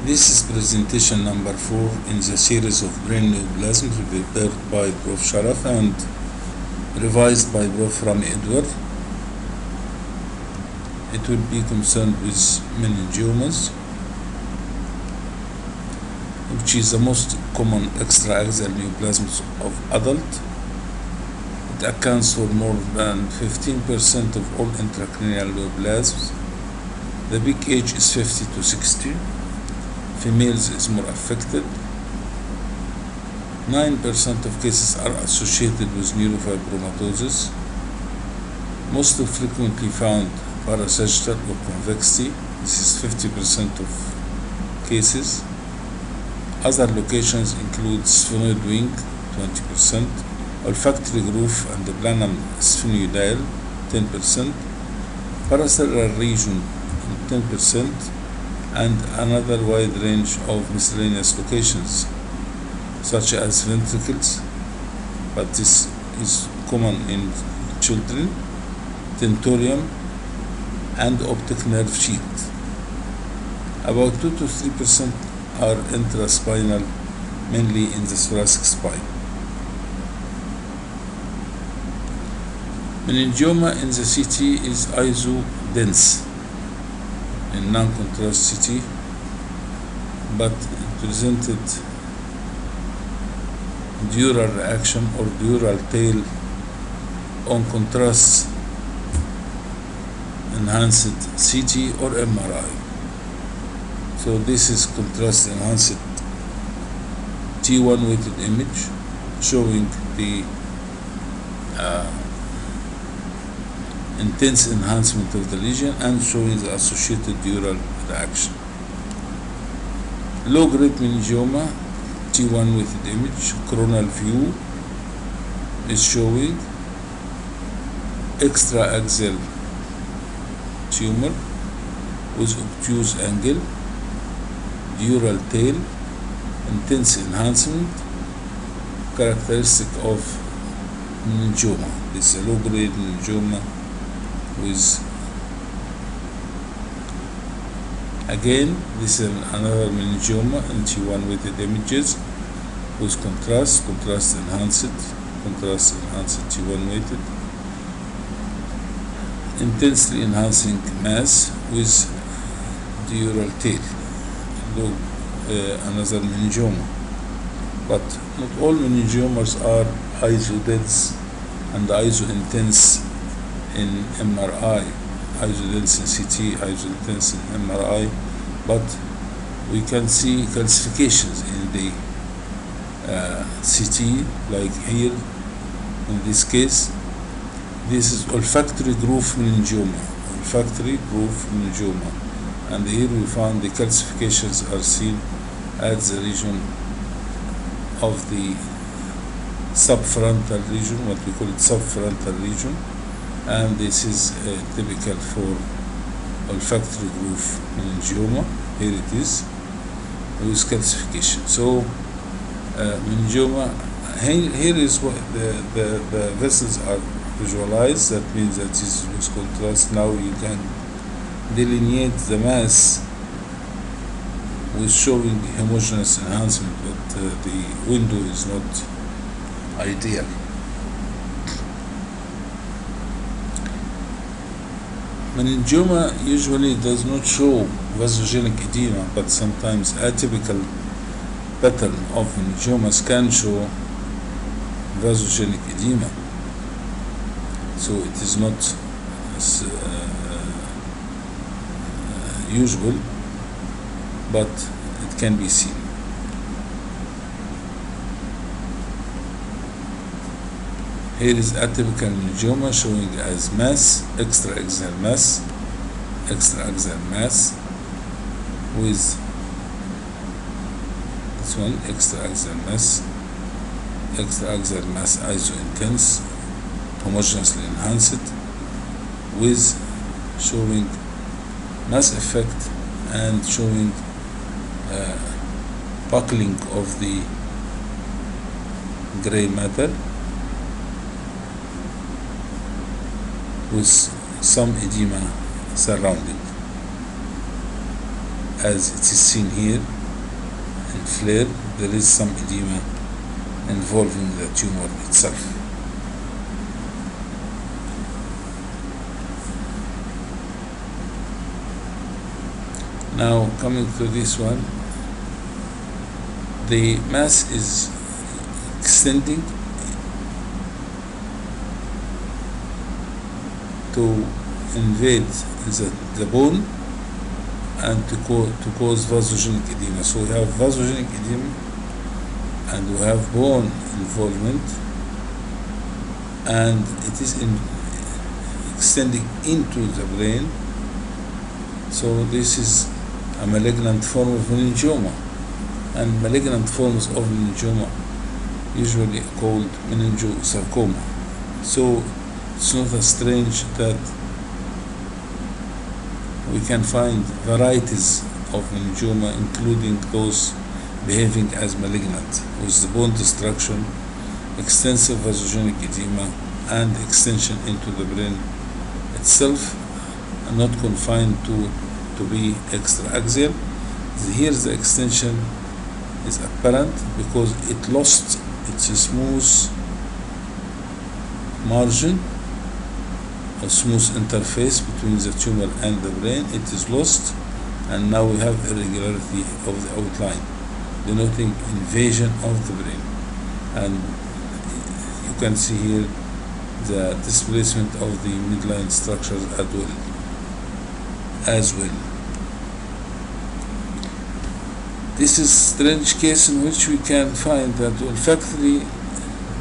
This is presentation number 4 in the series of brain neoplasms prepared by Prof. Sharaf and revised by Prof. Rami Edward. It will be concerned with meningiomas, which is the most common extraaxial neoplasms of adult. It accounts for more than 15% of all intracranial neoplasms. The peak age is 50 to 60. Females is more affected. 9% of cases are associated with neurofibromatosis. Most frequently found parasagittal or convexity. This is 50% of cases. Other locations include sphenoid wing, 20%, olfactory groove and the planum sphenoidale, 10%, paracentral region, 10%, and another wide range of miscellaneous locations, such as ventricles, but this is common in children, tentorium, and optic nerve sheath. About 2 to 3% are intraspinal, mainly in the thoracic spine. Meningioma in the CT is isodense in non-contrast CT, but it presented dural reaction or dural tail on contrast enhanced CT or MRI. So this is contrast enhanced T1 weighted image showing the intense enhancement of the lesion and showing the associated dural reaction. Low-grade meningioma, T1 weighted image, coronal view is showing extraaxial tumor with obtuse angle, dural tail, intense enhancement, characteristic of meningioma. This is a low-grade meningioma with, again, this is another meningioma in T1 weighted images with contrast enhanced T1 weighted, intensely enhancing mass with dural tail, another meningioma. But not all meningiomas are isodense and iso-intense in MRI, isodense in CT, isodense in MRI, but we can see calcifications in the CT, like here in this case. This is olfactory groove meningioma, and here we found the calcifications are seen at the region of the subfrontal region, what we call it subfrontal region, and this is typical for olfactory groove meningioma. Here it is with calcification. So meningioma, here is what the vessels are visualized. That means that this is with contrast. Now you can delineate the mass with showing homogeneous enhancement, but the window is not ideal. Meningioma usually does not show vasogenic edema, but sometimes atypical pattern of meningiomas can show vasogenic edema. So it is not usual, but it can be seen. Here is atypical meningioma showing as mass, extraaxial mass, with this one, extraaxial mass iso-intense, homogeneously enhanced, with showing mass effect and showing buckling of the gray matter with some edema surrounding. as it is seen here in flare, there is some edema involving the tumor itself. Now coming to this one, the mass is extending to invade the bone and to cause vasogenic edema. So we have vasogenic edema and we have bone involvement, and it is extending into the brain. So this is a malignant form of meningioma, and malignant forms of meningioma usually called meningosarcoma. So it's not strange that we can find varieties of meningioma, including those behaving as malignant, with the bone destruction, extensive vasogenic edema, and extension into the brain itself, and not confined to be extraaxial. Here the extension is apparent because it lost its smooth margin, a smooth interface between the tumor and the brain. It is lost, and now we have irregularity of the outline, denoting invasion of the brain. And you can see here the displacement of the midline structures as well. This is a strange case in which we can find that olfactory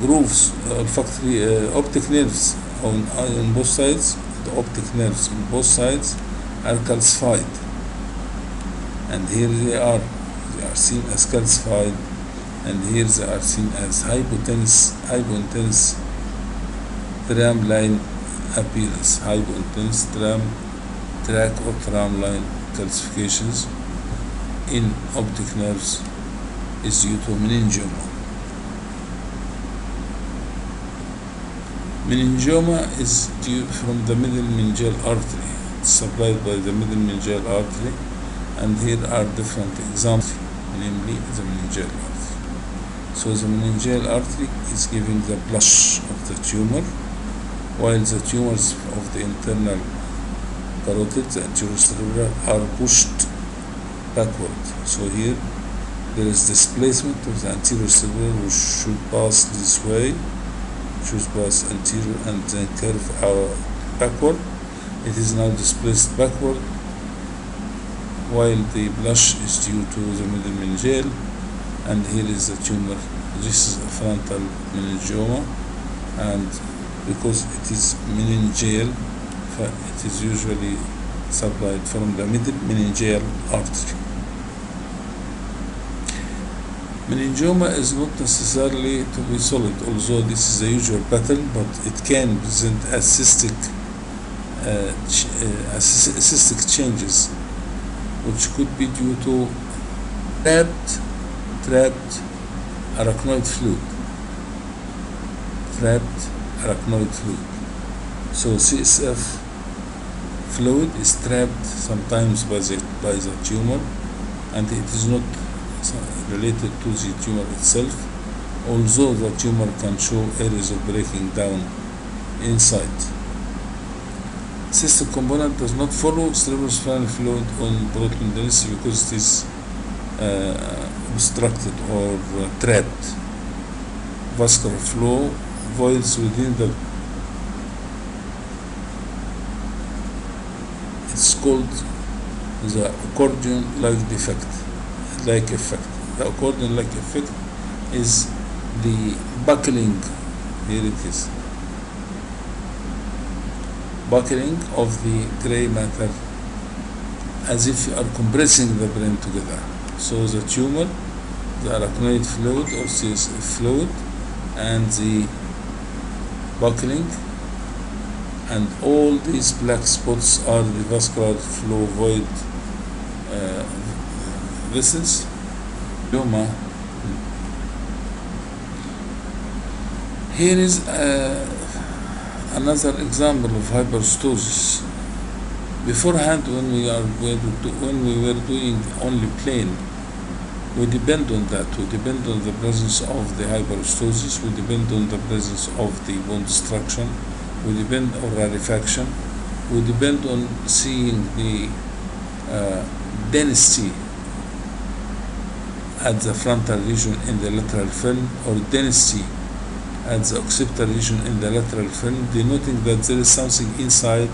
grooves, optic nerves on both sides, the optic nerves on both sides are calcified, and here they are seen as calcified, and here they are seen as hypointense tram line appearance, hypointense track or tram line calcifications in optic nerves is due to meningioma. Meningioma is due from the middle meningeal artery. It's supplied by the middle meningeal artery, and here are different examples, namely the meningeal artery. So the meningeal artery is giving the blush of the tumor, while the tumors of the internal carotid, the anterocerebral, are pushed backward. So here there is displacement of the anterior cerebral, which should pass this way, should pass anterior and then curve backward. It is now displaced backward, while the blush is due to the middle meningeal, and here is the tumor. This is a frontal meningioma, and because it is meningeal, it is usually supplied from the middle meningeal artery. Meningioma is not necessarily to be solid, although this is the usual pattern, but it can present as cystic changes, which could be due to trapped arachnoid fluid. So CSF fluid is trapped sometimes by the tumor, and it is not related to the tumor itself, although the tumor can show areas of breaking down inside. Cystic component does not follow cerebrospinal fluid on proton density because it is obstructed or trapped. Vascular flow voids within the, it's called the accordion-like effect. The accordion-like effect is the buckling. Here it is. Buckling of the gray matter, as if you are compressing the brain together. So the tumor, the arachnoid fluid or CSF fluid, and the buckling, and all these black spots are the vascular flow void vessels. Here is another example of hyperostosis. Beforehand, when we were doing only plane, we depend on that. We depend on the presence of the hyperostosis. We depend on the presence of the bone destruction. We depend on rarefaction. We depend on seeing the density at the frontal region in the lateral film, or density at the occipital region in the lateral film, denoting that there is something inside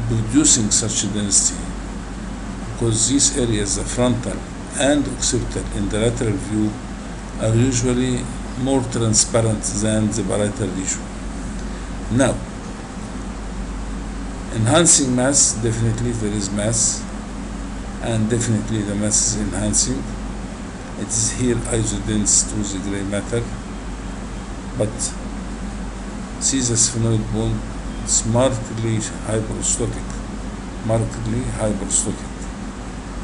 producing such a density, because these areas, the frontal and occipital in the lateral view, are usually more transparent than the parietal region. Now, enhancing mass, definitely there is mass, and definitely the mass is enhancing. It is here isodense to the gray matter, but see the sphenoid bone, it's markedly hyperostotic,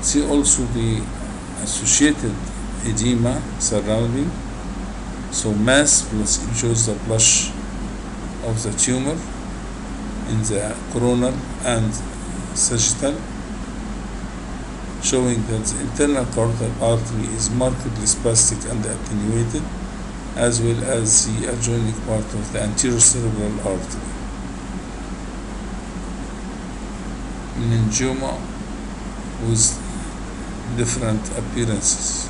See also the associated edema surrounding. So mass plus it shows the blush of the tumor in the coronal and sagittal, showing that the internal carotid artery is markedly spastic and attenuated, as well as the adjoining part of the anterior cerebral artery. Meningioma with different appearances.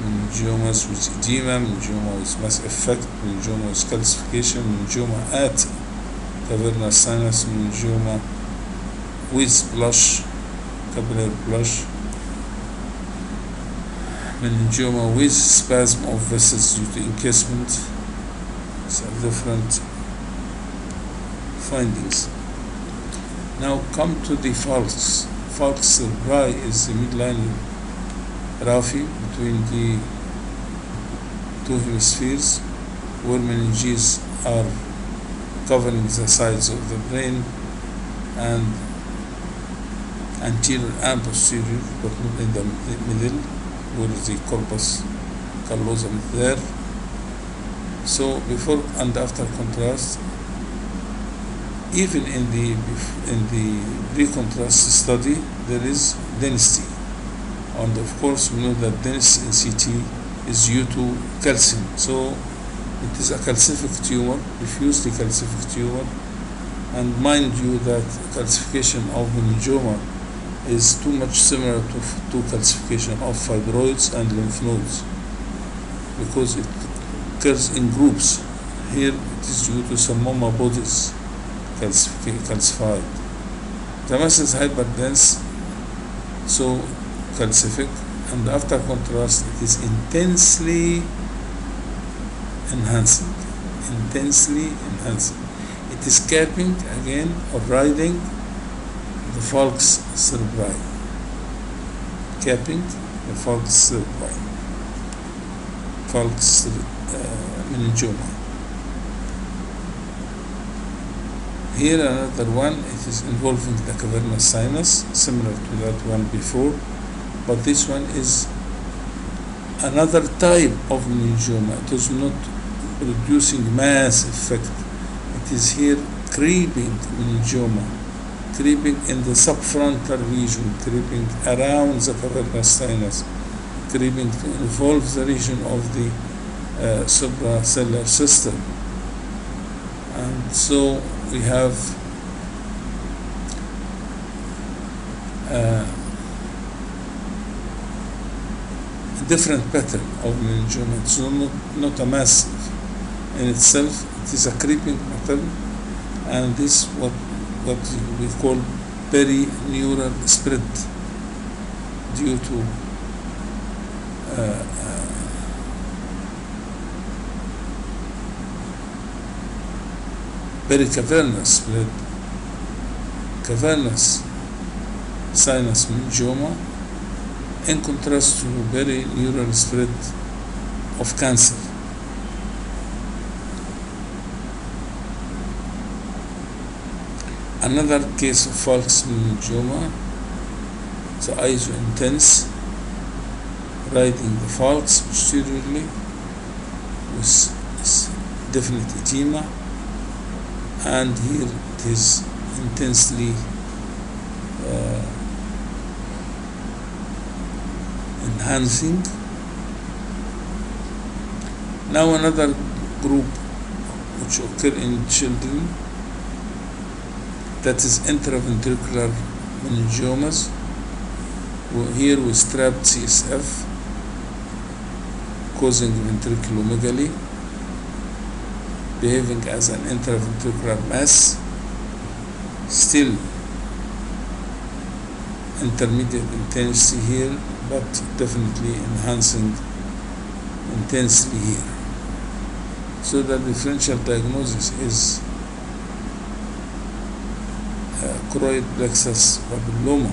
Meningiomas with edema, meningioma with mass effect, meningioma with calcification, meningioma at cavernous sinus, meningioma with blush, capillary blush, meningioma with spasm of vessels due to encasement. So different findings. Now come to the falx. Falx cerebri is the midline raphe between the two hemispheres, where meninges are covering the sides of the brain, and anterior and posterior, but not in the middle, where the corpus callosum is there. So before and after contrast, even in the pre-contrast study, there is density, and of course we know that density in CT is due to calcium. So it is a calcific tumor, diffusely calcific tumor, and mind you that calcification of meningioma is too much similar to calcification of fibroids and lymph nodes, because it occurs in groups. Here it is due to samoma bodies calcified. The mass is hyperdense, so calcific, and after contrast it is intensely enhancing. It is capping again or riding the falx cerebri, falx meningioma. Here another one, it is involving the cavernous sinus, similar to that one before, but this one is another type of meningioma. It is not producing mass effect. It is here creeping meningioma, creeping in the subfrontal region, creeping around the cavernous sinus, creeping to involve the region of the supracellular system. And so we have a different pattern of meningioma. It's not a massive in itself, it is a creeping pattern, and this what we call perineural spread due to pericavernous spread, cavernous sinus meningioma, in contrast to perineural spread of cancer. Another case of falx meningioma, the iso-intense, riding the falx posteriorly with definite edema, and here it is intensely enhancing. Now another group which occur in children, that is intraventricular meningiomas. Here we strapped CSF causing ventriculomegaly, behaving as an intraventricular mass, still intermediate intensity here, but definitely enhancing intensely here. So the differential diagnosis is choroid plexus papilloma.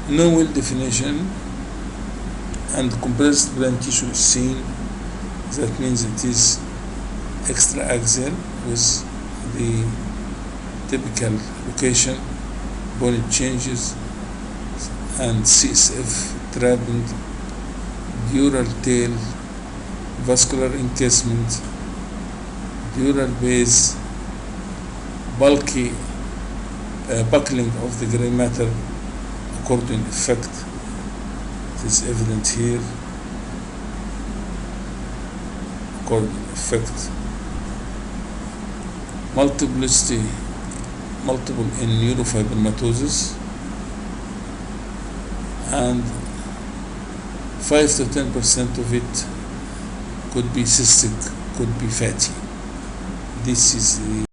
No well definition and compressed brain tissue is seen. That means it is extraaxial with the typical location, bony changes, and CSF trapping, dural tail, vascular encasement, dural base, bulky buckling of the gray matter according effect. It is evident here. According effect. Multiple in neurofibromatosis, and 5 to 10% of it could be cystic, could be fatty. This is the